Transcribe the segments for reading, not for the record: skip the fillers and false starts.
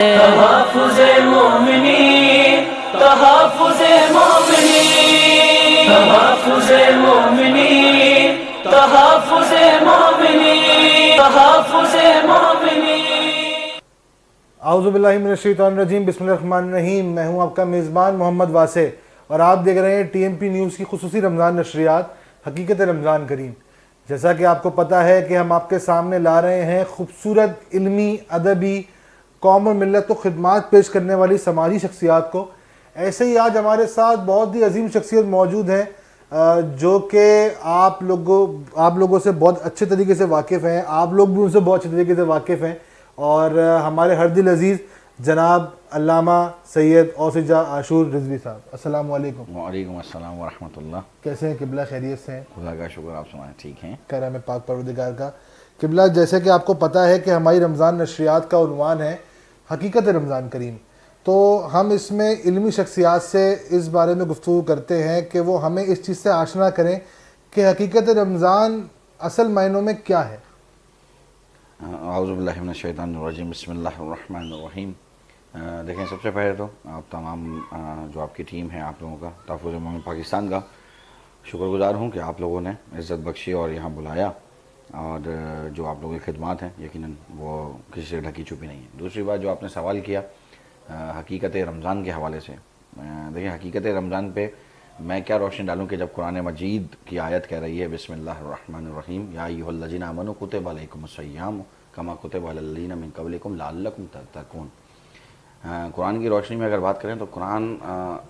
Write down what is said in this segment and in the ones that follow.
تحفظ مومنین، تحفظ مومنین، تحفظ مومنین، تحفظ مومنین، تحفظ مومنین۔ اعوذ باللہ من الشیطان الرجیم، بسم اللہ الرحمن الرحیم۔ میں ہوں آپ کا میزبان محمد واسع اور آپ دیکھ رہے ہیں ٹی ایم پی نیوز کی خصوصی رمضان نشریات حقیقت رمضان کریم۔ جیسا کہ آپ کو پتہ ہے کہ ہم آپ کے سامنے لا رہے ہیں خوبصورت علمی، ادبی، قوم و ملت کو خدمات پیش کرنے والی سماجی شخصیات کو۔ ایسے ہی آج ہمارے ساتھ بہت ہی عظیم شخصیت موجود ہیں جو کہ آپ لوگوں سے بہت اچھے طریقے سے واقف ہیں، آپ لوگ بھی ان سے بہت اچھے طریقے سے واقف ہیں، اور ہمارے ہر دل عزیز جناب علامہ سید اوسجا عاشور رضوی صاحب، السلام علیکم۔ وعلیکم السلام ورحمۃ اللہ۔ کیسے ہیں قبلہ؟ خیریت سے ہیں؟ خدا کا شکر، آپ سنائیں ٹھیک ہیں؟ کرم پاک پروردگار کا۔ قبلہ، جیسے کہ آپ کو پتہ ہے کہ ہماری رمضان نشریات کا عنوان ہے حقیقت رمضان کریم، تو ہم اس میں علمی شخصیات سے اس بارے میں گفتگو کرتے ہیں کہ وہ ہمیں اس چیز سے آشنا کریں کہ حقیقت رمضان اصل معنوں میں کیا ہے۔ اعوذ باللہ من الشیطان الرجیم، بسم اللہ الرحمن الرحیم۔ دیکھیں، سب سے پہلے تو آپ تمام جو آپ کی ٹیم ہے، آپ لوگوں کا، تحفظ مومن پاکستان کا شکر گزار ہوں کہ آپ لوگوں نے عزت بخشی اور یہاں بلایا، اور جو آپ لوگوں کی خدمات ہیں یقیناً وہ کسی سے ڈھکی چھپی نہیں ہے۔ دوسری بات جو آپ نے سوال کیا حقیقت رمضان کے حوالے سے، دیکھیں حقیقت رمضان پہ میں کیا روشنی ڈالوں کہ جب قرآن مجید کی آیت کہہ رہی ہے بسم اللہ الرحمن الرحیم، یا ایھا الذین آمنوا کتب علیکم الصیام کما کتب علی الذین من قبلکم لعلکم تتقون۔ قرآن کی روشنی میں اگر بات کریں تو قرآن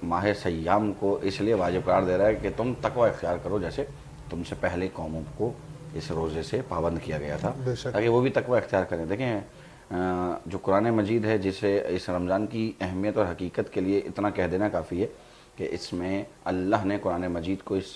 ماہ سیام کو اس لیے واجب قرار دے رہا ہے کہ تم تقوی اختیار کرو، جیسے تم سے پہلے قوموں کو اس روزے سے پابند کیا گیا تھا، تاکہ وہ بھی تقوی اختیار کریں۔ دیکھیں جو قرآن مجید ہے، جسے اس رمضان کی اہمیت اور حقیقت کے لیے اتنا کہہ دینا کافی ہے کہ اس میں اللہ نے قرآن مجید کو اس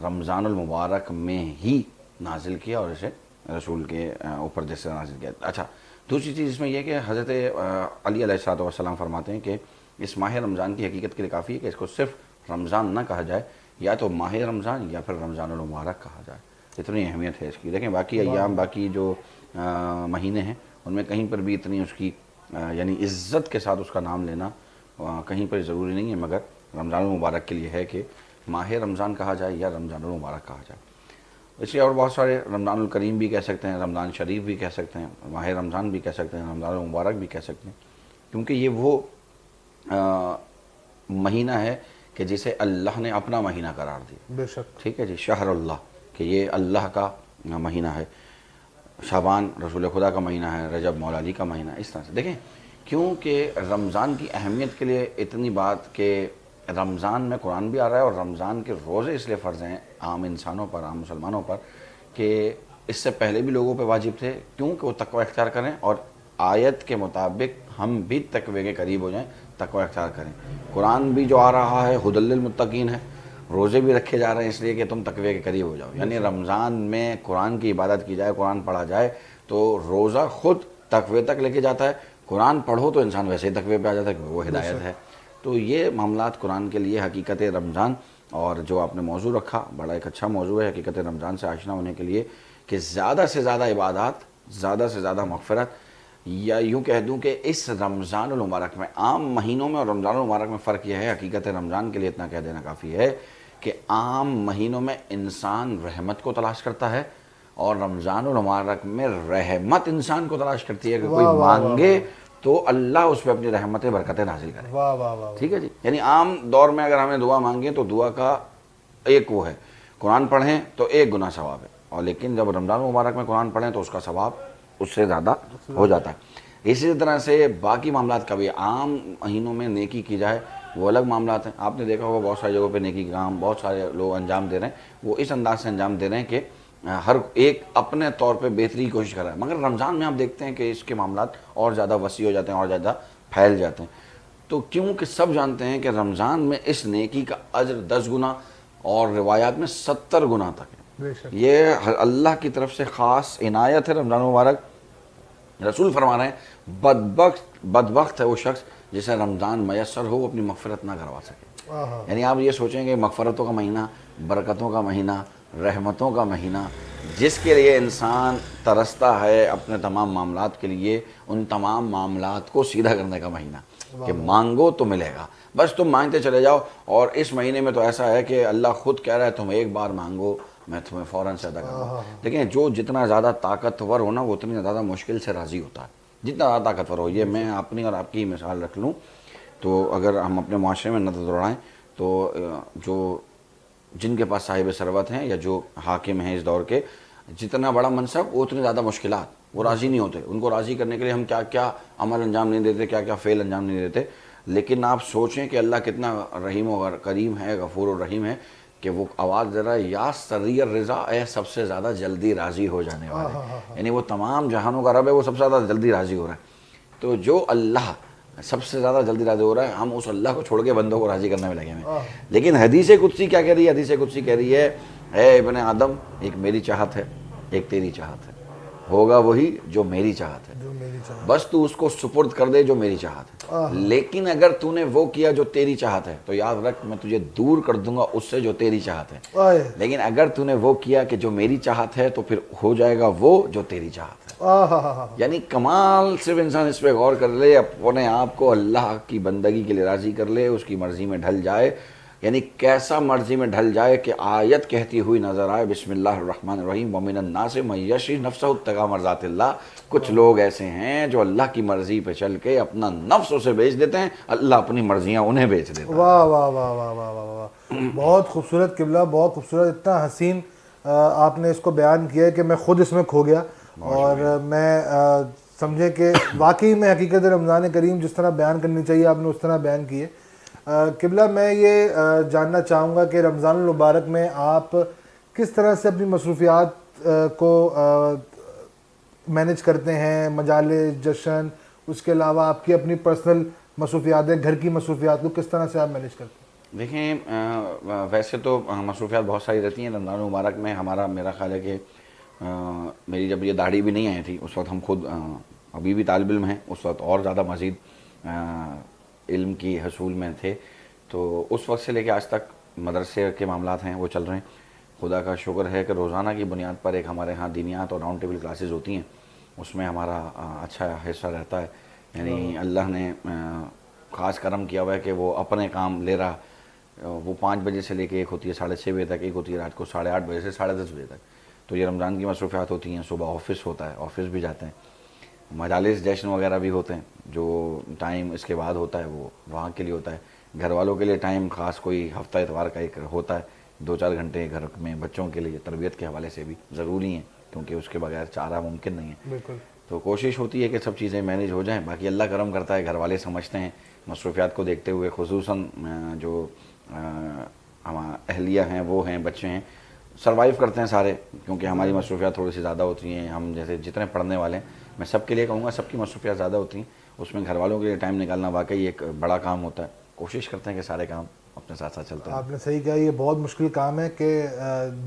رمضان المبارک میں ہی نازل کیا اور اسے رسول کے اوپر جیسے نازل کیا۔ اچھا، دوسری چیز اس میں یہ کہ حضرت علی علیہ السلام فرماتے ہیں کہ اس ماہ رمضان کی حقیقت کے لیے کافی ہے کہ اس کو صرف رمضان نہ کہا جائے، یا تو ماہ رمضان یا پھر رمضان المبارک کہا جائے، اتنی اہمیت ہے اس کی۔ دیکھیں باقی ایام، باقی جو مہینے ہیں ان میں کہیں پر بھی اتنی اس کی یعنی عزت کے ساتھ اس کا نام لینا کہیں پر ضروری نہیں ہے، مگر رمضان المبارک کے لیے ہے کہ ماہ رمضان کہا جائے یا رمضان المبارک کہا جائے۔ اس لیے اور بہت سارے رمضان الکریم بھی کہہ سکتے ہیں، رمضان شریف بھی کہہ سکتے ہیں، ماہ رمضان بھی کہہ سکتے ہیں، رمضان المبارک بھی کہہ سکتے ہیں، کیونکہ یہ وہ مہینہ ہے کہ جسے اللہ نے اپنا مہینہ قرار دیا۔ بے شک، ٹھیک ہے جی، شہر اللہ، کہ یہ اللہ کا مہینہ ہے، شعبان رسول خدا کا مہینہ ہے، رجب مولا علی کا مہینہ ہے، اس طرح سے۔ دیکھیں کیونکہ رمضان کی اہمیت کے لیے اتنی بات کہ رمضان میں قرآن بھی آ رہا ہے، اور رمضان کے روزے اس لیے فرض ہیں عام انسانوں پر، عام مسلمانوں پر، کہ اس سے پہلے بھی لوگوں پہ واجب تھے کیونکہ وہ تقوی اختیار کریں، اور آیت کے مطابق ہم بھی تقوی کے قریب ہو جائیں، تقوی اختیار کریں۔ قرآن بھی جو آ رہا ہے ھدی للمتقین ہے، روزے بھی رکھے جا رہے ہیں اس لیے کہ تم تقوی کے قریب ہو جاؤ، یعنی رمضان میں قرآن کی عبادت کی جائے، قرآن پڑھا جائے تو روزہ خود تقوی تک لے کے جاتا ہے، قرآن پڑھو تو انسان ویسے ہی تقوی پہ آ جاتا ہے کہ وہ ہدایت ہے۔ تو یہ معاملات قرآن کے لیے حقیقت رمضان، اور جو آپ نے موضوع رکھا بڑا ایک اچھا موضوع ہے حقیقت رمضان سے آشنا ہونے کے لیے، کہ زیادہ سے زیادہ عبادات، زیادہ سے زیادہ مغفرت، یا یوں کہہ دوں کہ اس رمضان المبارک میں، عام مہینوں میں اور رمضان المبارک میں فرق یہ ہے، حقیقت رمضان کے لیے اتنا کہہ دینا کافی ہے کہ عام مہینوں میں انسان رحمت کو تلاش کرتا ہے، اور رمضان المبارک میں رحمت انسان کو تلاش کرتی ہے کہ کوئی مانگے تو اللہ اس پہ اپنی رحمتیں برکتیں نازل کرے۔ واہ واہ واہ، ٹھیک ہے جی، یعنی عام دور میں اگر ہمیں دعا مانگیں تو دعا کا ایک وہ ہے، قرآن پڑھیں تو ایک گنا ثواب ہے، اور لیکن جب رمضان المبارک میں قرآن پڑھیں تو اس کا ثواب اس سے زیادہ ہو جاتا ہے۔ اسی طرح سے باقی معاملات کا بھی عام مہینوں میں نیکی کی جائے وہ الگ معاملات ہیں۔ آپ نے دیکھا ہوگا بہت ساری جگہوں پہ نیکی کے کام بہت سارے لوگ انجام دے رہے ہیں، وہ اس انداز سے انجام دے رہے ہیں کہ ہر ایک اپنے طور پہ بہتری کی کوشش کر رہا ہے، مگر رمضان میں آپ دیکھتے ہیں کہ اس کے معاملات اور زیادہ وسیع ہو جاتے ہیں، اور زیادہ پھیل جاتے ہیں۔ تو کیونکہ سب جانتے ہیں کہ رمضان میں اس نیکی کا اجر 10 گنا اور روایات میں 70 گنا تک ہے، یہ اللہ کی طرف سے خاص عنایت ہے رمضان مبارک۔ رسول فرما رہے ہیں بدبخت ہے وہ شخص جسے رمضان میسر ہو وہ اپنی مغفرت نہ کروا سکے۔ یعنی آپ یہ سوچیں کہ مغفرتوں کا مہینہ، برکتوں کا مہینہ، رحمتوں کا مہینہ، جس کے لیے انسان ترستا ہے اپنے تمام معاملات کے لیے، ان تمام معاملات کو سیدھا کرنے کا مہینہ کہ مانگو تو ملے گا، بس تم مانگتے چلے جاؤ. اور اس مہینے میں تو ایسا ہے کہ اللہ خود کہہ رہا ہے تم ایک بار مانگو میں تمہیں فوراً سے ادا کروں گا. لیکن جو جتنا زیادہ طاقتور ہو نا وہ اتنی زیادہ مشکل سے راضی ہوتا ہے. جتنا زیادہ طاقتور ہو، یہ میں اپنی اور آپ کی مثال رکھ لوں تو اگر ہم اپنے معاشرے میں نظر دوڑائیں تو جو جن کے پاس صاحب ثروت ہیں یا جو حاکم ہیں اس دور کے، جتنا بڑا منصب وہ اتنی زیادہ مشکلات، وہ راضی نہیں ہوتے. ان کو راضی کرنے کے لیے ہم کیا کیا عمل انجام نہیں دیتے، کیا کیا فعل انجام نہیں دیتے. لیکن آپ سوچیں کہ اللہ کتنا رحیم و کریم ہے، غفور و رحیم ہے کہ وہ آواز دے رہا ہے یا سری الرضا، اے سب سے زیادہ جلدی راضی ہو جانے والے. یعنی وہ تمام جہانوں کا رب ہے، وہ سب سے زیادہ جلدی راضی ہو رہا ہے. تو جو اللہ سب سے زیادہ جلدی راضی ہو رہا ہے، ہم اس اللہ کو چھوڑ کے بندوں کو راضی کرنے میں لگے ہیں. لیکن حدیث قدسی کیا کہہ رہی ہے؟ حدیث قدسی کہہ رہی ہے اے ابن آدم، ایک میری چاہت ہے ایک تیری چاہت ہے، ہوگا وہی جو میری چاہت ہے، بس تو اس کو سپرد کر دے جو میری چاہت ہے. لیکن اگر تو نے وہ کیا جو تیری چاہت ہے تو یاد رکھ میں تجھے دور کر دوں گا اس سے جو تیری چاہت ہے. لیکن اگر تو نے وہ کیا کہ جو میری چاہت ہے تو پھر ہو جائے گا وہ جو تیری چاہت ہے. یعنی کمال صرف انسان اس پہ غور کر لے، اپنے آپ کو اللہ کی بندگی کے لیے راضی کر لے، اس کی مرضی میں ڈھل جائے. یعنی کیسا مرضی میں ڈھل جائے کہ آیت کہتی ہوئی نظر آئے بسم اللہ الرحمن الرحیم ومن الناس من یشری نفسہ ابتغاء مرضات اللہ. کچھ لوگ ایسے ہیں جو اللہ کی مرضی پہ چل کے اپنا نفس اسے بیچ دیتے ہیں، اللہ اپنی مرضیاں انہیں بیچ دیتا ہے. واہ واہ واہ واہ واہ واہ واہ، بہت خوبصورت قبلہ، بہت خوبصورت، اتنا حسین آپ نے اس کو بیان کیا ہے کہ میں خود اس میں کھو گیا. اور میں سمجھے کہ واقعی میں حقیقت رمضان کریم جس طرح بیان کرنی چاہیے آپ نے اس طرح بیان کی ہے. قبلہ میں یہ جاننا چاہوں گا کہ رمضان المبارک میں آپ کس طرح سے اپنی مصروفیات کو مینیج کرتے ہیں، مجالس، جشن، اس کے علاوہ آپ کی اپنی پرسنل مصروفیات ہیں، گھر کی مصروفیات کو کس طرح سے آپ مینیج کرتے ہیں؟ دیکھیں ویسے تو مصروفیات بہت ساری رہتی ہیں رمضان المبارک میں. میرا خیال ہے کہ میری جب یہ داڑھی بھی نہیں آئی تھی اس وقت ہم خود ابھی بھی طالب علم ہیں، اس وقت اور زیادہ مزید علم کی حصول میں تھے. تو اس وقت سے لے کے آج تک مدرسے کے معاملات ہیں وہ چل رہے ہیں. خدا کا شکر ہے کہ روزانہ کی بنیاد پر ایک ہمارے ہاں دینیات اور راؤنڈ ٹیبل کلاسز ہوتی ہیں، اس میں ہمارا اچھا حصہ رہتا ہے. یعنی اللہ نے خاص کرم کیا ہوا ہے کہ وہ اپنے کام لے رہا. وہ 5 بجے سے لے کے ایک ہوتی ہے 6:30 بجے تک، ایک ہوتی ہے رات کو 8:30 بجے سے 10:30 بجے تک. تو یہ رمضان کی مصروفیات ہوتی ہیں. صبح آفس ہوتا ہے، آفس بھی جاتے ہیں. مجالس جشن وغیرہ بھی ہوتے ہیں، جو ٹائم اس کے بعد ہوتا ہے وہ وہاں کے لیے ہوتا ہے. گھر والوں کے لیے ٹائم خاص کوئی ہفتہ اتوار کا ایک ہوتا ہے، 2-4 گھنٹے گھر میں بچوں کے لیے تربیت کے حوالے سے بھی ضروری ہیں کیونکہ اس کے بغیر چارہ ممکن نہیں ہے. بالکل. تو کوشش ہوتی ہے کہ سب چیزیں مینیج ہو جائیں. باقی اللہ کرم کرتا ہے، گھر والے سمجھتے ہیں مصروفیات کو دیکھتے ہوئے، خصوصاً جو اہلیہ ہیں وہ ہیں بچے ہیں سروائیو کرتے ہیں سارے، کیونکہ ہماری مصروفیات تھوڑی سی زیادہ ہوتی ہیں. ہم جیسے جتنے پڑھنے والے ہیں، میں سب کے لیے کہوں گا سب کی مصروفیات زیادہ ہوتی ہیں، اس میں گھر والوں کے لیے ٹائم نکالنا واقعی ایک بڑا کام ہوتا ہے. کوشش کرتے ہیں کہ سارے کام اپنے ساتھ ساتھ چلتے ہیں. آپ نے صحیح کہا، یہ بہت مشکل کام ہے کہ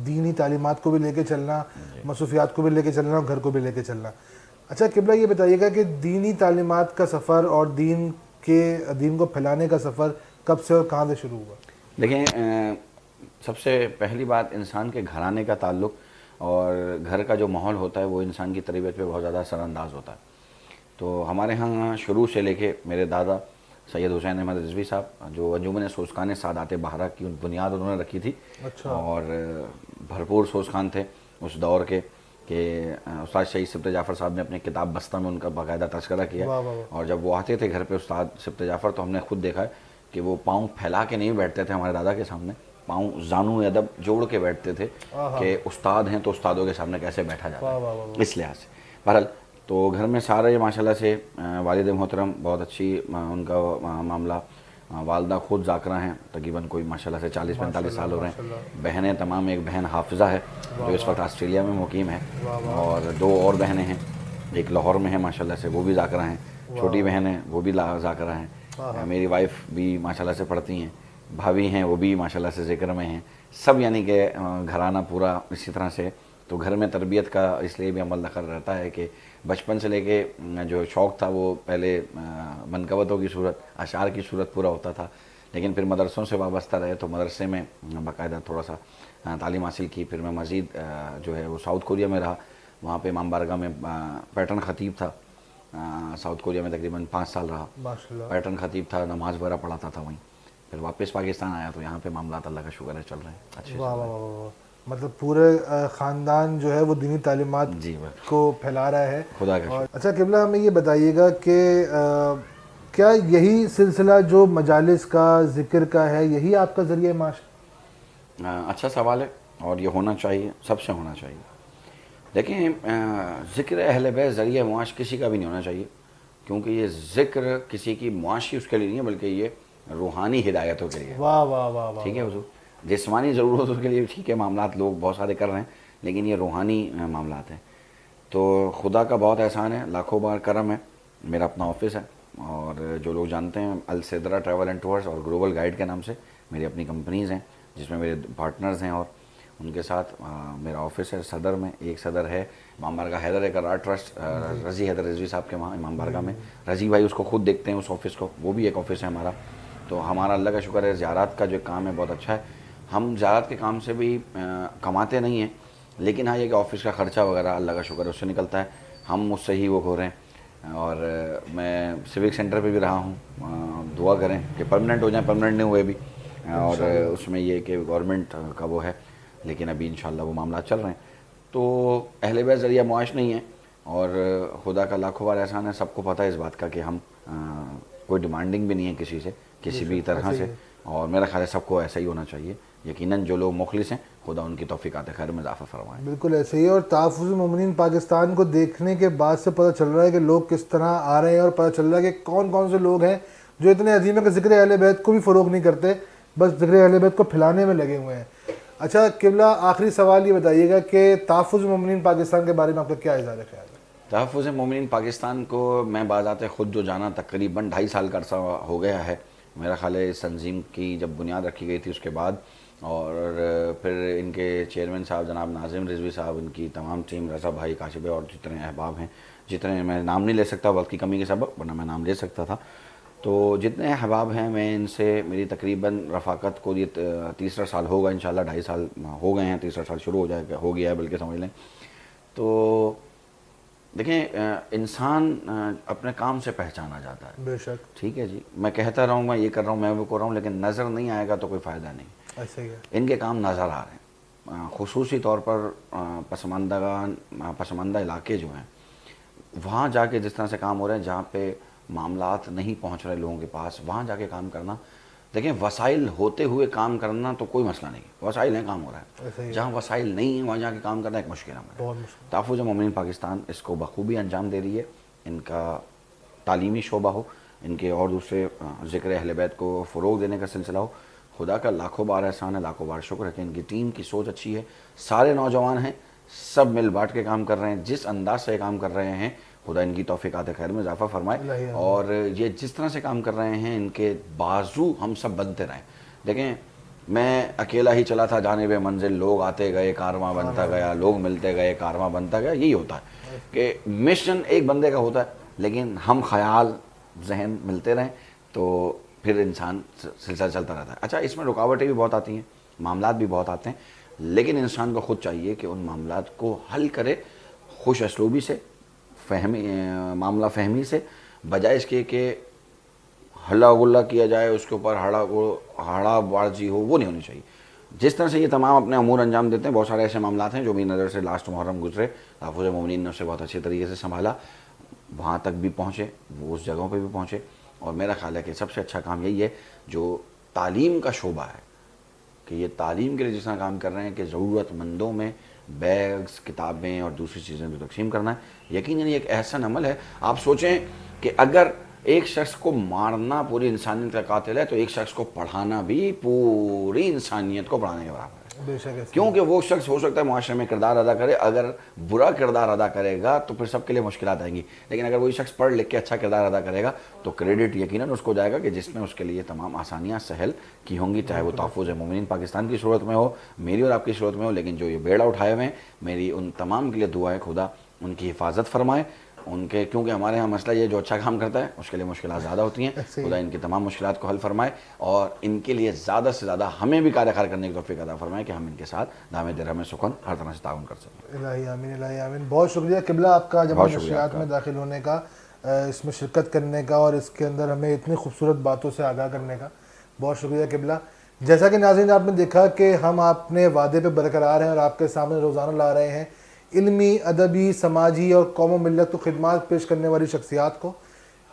دینی تعلیمات کو بھی لے کے چلنا، مصروفیات کو بھی لے کے چلنا اور گھر کو بھی لے کے چلنا. اچھا قبلہ یہ بتائیے گا کہ دینی تعلیمات کا سفر اور دین کو پھیلانے کا سفر کب سے اور کہاں سے شروع ہوا؟ دیکھیں سب سے پہلی بات انسان کے گھرانے کا تعلق اور گھر کا جو ماحول ہوتا ہے وہ انسان کی تربیت پہ بہت زیادہ اثر انداز ہوتا ہے. تو ہمارے ہاں شروع سے لے کے میرے دادا سید حسین احمد رضوی صاحب جو انجمن سوزخان سعادات بہارا کی بنیاد انہوں نے رکھی تھی. اور بھرپور سوزخان تھے اس دور کے کہ استاد شہید سبت جعفر صاحب نے اپنی کتاب بستہ میں ان کا باقاعدہ تذکرہ کیا. اور جب وہ آتے تھے گھر پہ استاد سبت جعفر تو ہم نے خود دیکھا ہے کہ وہ پاؤں پھیلا کے نہیں بیٹھتے تھے ہمارے دادا کے سامنے، پاؤں زانو ادب جوڑ کے بیٹھتے تھے کہ استاد ہیں تو استادوں کے سامنے کیسے بیٹھا جاتا ہے اس لحاظ سے. بہرحال تو گھر میں سارے ماشاءاللہ سے والد محترم بہت اچھی ان کا معاملہ. والدہ خود ذاکرہ ہیں، تقریباً کوئی ماشاءاللہ سے 40-45 سال ہو رہے ہیں. بہنیں تمام، ایک بہن حافظہ ہے جو اس وقت آسٹریلیا میں مقیم ہے، اور 2 اور بہنیں ہیں، ایک لاہور میں ہے ماشاءاللہ سے وہ بھی ذاکرہ ہیں. چھوٹی بہن ہے وہ بھی ذاکرہ ہیں. میری وائف بھی ماشاءاللہ سے پڑھتی ہیں، بھابھی ہیں وہ بھی ماشاءاللہ سے ذکر میں ہیں. سب یعنی کہ گھرانہ پورا اسی طرح سے. تو گھر میں تربیت کا اس لیے بھی عمل دخل رہتا ہے کہ بچپن سے لے کے جو شوق تھا وہ پہلے منقبتوں کی صورت، اشعار کی صورت پورا ہوتا تھا. لیکن پھر مدرسوں سے وابستہ رہے تو مدرسے میں باقاعدہ تھوڑا سا تعلیم حاصل کی. پھر میں مزید جو ہے وہ ساؤتھ کوریا میں رہا, وہاں پہ امام بارگاہ میں پیٹرن خطیب تھا. ساؤتھ کوریا میں تقریباً 5 سال رہا, پیٹرن خطیب تھا, نماز وغیرہ پڑھاتا تھا وہیں. پھر واپس پاکستان آیا تو یہاں پہ معاملات اللہ کا شکر ہے چل رہے ہیں اچھے. واہ واہ واہ, مطلب پورے خاندان جو ہے وہ دینی تعلیمات جی کو پھیلا رہا ہے خدا کا. اچھا قبلہ, ہمیں یہ بتائیے گا کہ کیا یہی سلسلہ جو مجالس کا ذکر کا ہے یہی آپ کا ذریعہ معاش؟ اچھا سوال ہے اور یہ ہونا چاہیے, سب سے ہونا چاہیے. دیکھیں ذکر اہل بیت ذریعہ معاش کسی کا بھی نہیں ہونا چاہیے, کیونکہ یہ ذکر کسی کی معاشی اس کے لیے نہیں ہے بلکہ یہ روحانی ہدایتوں کے لیے. واہ واہ واہ واہ, ٹھیک ہے حضور, جسمانی ضرورتوں کے لیے ٹھیک ہے معاملات لوگ بہت سارے کر رہے ہیں, لیکن یہ روحانی معاملات ہیں. تو خدا کا بہت احسان ہے, لاکھوں بار کرم ہے. میرا اپنا آفس ہے اور جو لوگ جانتے ہیں السدرا ٹریول اینڈ ٹورز اور گلوبل گائیڈ کے نام سے میری اپنی کمپنیز ہیں جس میں میرے پارٹنرز ہیں, اور ان کے ساتھ میرا آفس ہے صدر میں. ایک صدر ہے امام بارگاہ حیدر اقرار ٹرسٹ, رضی حیدر رضوی صاحب کے وہاں امام بارگاہ میں. رضی بھائی اس کو خود دیکھتے ہیں اس آفس کو, وہ بھی ایک آفس ہے ہمارا. تو ہمارا اللہ کا شکر ہے زیارات کا جو کام ہے بہت اچھا ہے. ہم زیارات کے کام سے بھی کماتے نہیں ہیں, لیکن ہاں یہ کہ آفس کا خرچہ وغیرہ اللہ کا شکر ہے اس سے نکلتا ہے, ہم اس سے ہی وہ ہو رہے ہیں. اور میں سیوک سینٹر پہ بھی رہا ہوں, دعا کریں کہ پرمننٹ ہو جائیں, پرمننٹ نہیں ہوئے بھی, اور اس میں یہ کہ گورنمنٹ کا وہ ہے, لیکن ابھی انشاءاللہ وہ معاملات چل رہے ہیں. تو اہل بیت ذریعہ معاش نہیں ہے, اور خدا کا لاکھوں بار احسان ہے, سب کو پتہ ہے اس بات کا کہ ہم کوئی ڈیمانڈنگ بھی نہیں ہے کسی سے کسی بھی طرح سے, اور میرا خیال ہے سب کو ایسا ہی ہونا چاہیے. یقیناً جو لوگ مخلص ہیں خدا ان کی توفیقات خیر میں اضافہ فرمائے. بالکل ایسے ہی, اور تحفظ المومنین پاکستان کو دیکھنے کے بعد سے پتہ چل رہا ہے کہ لوگ کس طرح آ رہے ہیں, اور پتہ چل رہا ہے کہ کون کون سے لوگ ہیں جو اتنے عظیم ہے کہ ذکر اہل بیت کو بھی فروغ نہیں کرتے, بس ذکر اہل بیت کو پھیلانے میں لگے ہوئے ہیں. اچھا قبلہ, آخری سوال یہ بتائیے گا کہ تحفظ المومنین پاکستان کے بارے میں آپ کا کیا اظہار خیال ہے؟ تحفظ مومنین پاکستان کو میں بذات خود جو جانا تقریباً 2.5 سال کا عرصہ ہو گیا ہے. میرا خیال ہے اس تنظیم کی جب بنیاد رکھی گئی تھی اس کے بعد, اور پھر ان کے چیئرمین صاحب جناب ناظم رضوی صاحب, ان کی تمام ٹیم, رضا بھائی, کاشف بھائی, اور جتنے احباب ہیں, جتنے میں نام نہیں لے سکتا وقت کی کمی کے سبب, ورنہ میں نام لے سکتا تھا. تو جتنے احباب ہیں میں ان سے میری تقریباً رفاقت کو یہ 3را سال ہوگا انشاءاللہ, 2.5 سال ہو گئے ہیں, 3را سال شروع ہو گیا ہے بلکہ سمجھ لیں. تو دیکھیں انسان اپنے کام سے پہچانا جاتا ہے, بے شک, ٹھیک ہے جی. میں کہتا رہوں میں یہ کر رہا ہوں, میں وہ کر رہا ہوں, لیکن نظر نہیں آئے گا تو کوئی فائدہ نہیں. ایسے ہی ہے. ان کے کام نظر آ رہے ہیں, خصوصی طور پر پسماندہ علاقے جو ہیں وہاں جا کے جس طرح سے کام ہو رہے ہیں, جہاں پہ معاملات نہیں پہنچ رہے لوگوں کے پاس, وہاں جا کے کام کرنا. دیکھیں وسائل ہوتے ہوئے کام کرنا تو کوئی مسئلہ نہیں, وسائل ہیں, کام ہو رہا ہے. جہاں وسائل نہیں ہیں وہاں جا کے کام کرنا ایک مشکل عمل ہے. تحفظ مومنین پاکستان اس کو بخوبی انجام دے رہی ہے. ان کا تعلیمی شعبہ ہو, ان کے اور دوسرے ذکر اہل بیت کو فروغ دینے کا سلسلہ ہو, خدا کا لاکھوں بار احسان ہے, لاکھوں بار شکر ہے کہ ان کی ٹیم کی سوچ اچھی ہے. سارے نوجوان ہیں, سب مل بانٹ کے کام کر رہے ہیں, جس انداز سے کام کر رہے ہیں خدا ان کی توفیقات خیر میں اضافہ فرمائے, اور یہ جس طرح سے کام کر رہے ہیں ان کے بازو ہم سب بنتے رہیں. دیکھیں میں اکیلا ہی چلا تھا جانب منزل, لوگ آتے گئے, کارواں بنتا گیا, لوگ ملتے گئے, کارواں بنتا گیا. یہی ہوتا ہے کہ مشن ایک بندے کا ہوتا ہے, لیکن ہم خیال ذہن ملتے رہیں تو پھر انسان سلسلہ چلتا رہتا ہے. اچھا اس میں رکاوٹیں بھی بہت آتی ہیں, معاملات بھی بہت آتے ہیں, لیکن انسان کو خود چاہیے کہ ان معاملات کو حل کرے خوش اسلوبی سے, معاملہ فہمی سے, بجائے اس کے کہ ہلا گلا کیا جائے, اس کے اوپر ہڑا بازی ہو, وہ نہیں ہونی چاہیے. جس طرح سے یہ تمام اپنے امور انجام دیتے ہیں, بہت سارے ایسے معاملات ہیں جو میری نظر سے لاسٹ محرم گزرے, تحفظ مومنین نے اسے بہت اچھے طریقے سے سنبھالا, وہاں تک بھی پہنچے, وہ اس جگہوں پہ بھی پہنچے. اور میرا خیال ہے کہ سب سے اچھا کام یہی ہے جو تعلیم کا شعبہ ہے, کہ یہ تعلیم کے لیے جس طرح کام کر رہے ہیں کہ ضرورت مندوں میں بیگز, کتابیں اور دوسری چیزیں بھی تقسیم کرنا ہے. یقیناً یہ ایک احسن عمل ہے. آپ سوچیں کہ اگر ایک شخص کو مارنا پوری انسانیت کا قاتل ہے, تو ایک شخص کو پڑھانا بھی پوری انسانیت کو پڑھانے کے برابر ہے. کیونکہ وہ شخص ہو سکتا ہے معاشرے میں کردار ادا کرے, اگر برا کردار ادا کرے گا تو پھر سب کے لیے مشکلات آئیں گی, لیکن اگر وہی شخص پڑھ لکھ کے اچھا کردار ادا کرے گا تو کریڈٹ یقیناً اس کو جائے گا کہ جس میں اس کے لیے تمام آسانیاں سہل کی ہوں گی, چاہے وہ تحفظ مومنین پاکستان کی صورت میں ہو, میری اور آپ کی صورت میں ہو. لیکن جو یہ بیڑا اٹھائے ہوئے ہیں, میری ان تمام کے لیے دعا ہے خدا ان کی حفاظت فرمائے, ان کے کیونکہ ہمارے یہاں مسئلہ یہ جو اچھا کام کرتا ہے اس کے لیے مشکلات زیادہ ہوتی ہیں. خدا ان کی تمام مشکلات کو حل فرمائے اور ان کے لیے زیادہ سے زیادہ ہمیں بھی کار کرنے کی توفیق عطا فرمائے کہ ہم ان کے ساتھ دامِ درہم سکون ہر طرح سے تعاون کر سکیں. الہی آمین الہی آمین. بہت شکریہ قبلہ آپ کا جمع نشریات میں داخل ہونے کا, اس میں شرکت کرنے کا اور اس کے اندر ہمیں اتنی خوبصورت باتوں سے آگاہ کرنے کا. بہت شکریہ قبلہ. جیسا کہ ناظرین آپ نے دیکھا کہ ہم اپنے وعدے پہ برقرار ہیں اور آپ کے سامنے روزانہ لا رہے ہیں علمی, ادبی, سماجی اور قوم و ملت کو خدمات پیش کرنے والی شخصیات کو.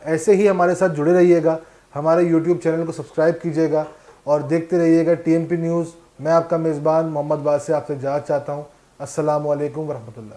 ایسے ہی ہمارے ساتھ جڑے رہیے گا, ہمارے یوٹیوب چینل کو سبسکرائب کیجیے گا اور دیکھتے رہیے گا TMP نیوز. میں آپ کا میزبان محمد واسع آپ سے اجازت چاہتا ہوں. السلام علیکم ورحمۃ اللہ.